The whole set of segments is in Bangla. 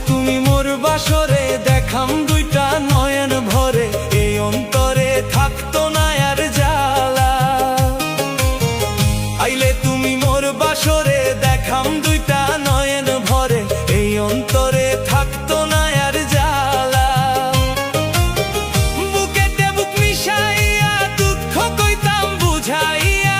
তুমি মোর বাসরে দেখাম দুইটা নয়ন ভরে, এই অন্তরে থাকতো না আর জ্বালা। আইলে তুমি মোর বাসরে দেখাম দুইটা নয়ন ভরে, এই অন্তরে থাকতো না আর জ্বালা। বুকেতে বুক মিশাইয়া দুঃখ কইতাম বুঝাইয়া,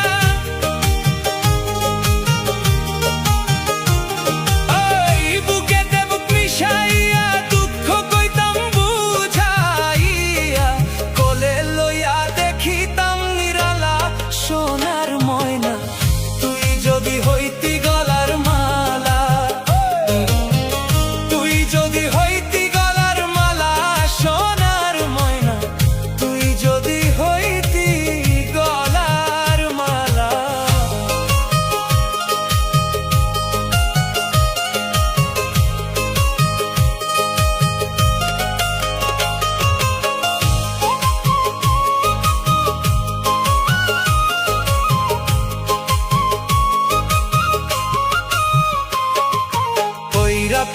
সোনার ময়না তুই যদি হইতি গলার মালা, তুই যদি হইতি গলার মালা, সোনার ময়না তুই যদি হইতি গলার মালা।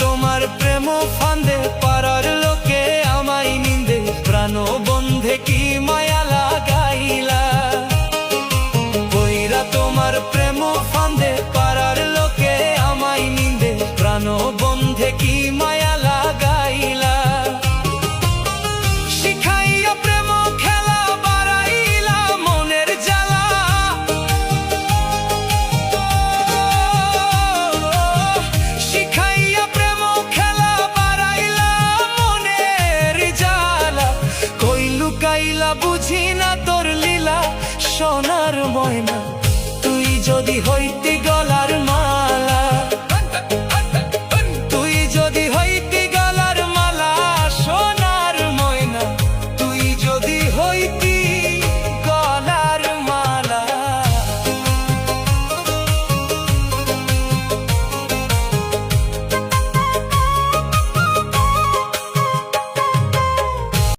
তোমার প্রেম ফান্দে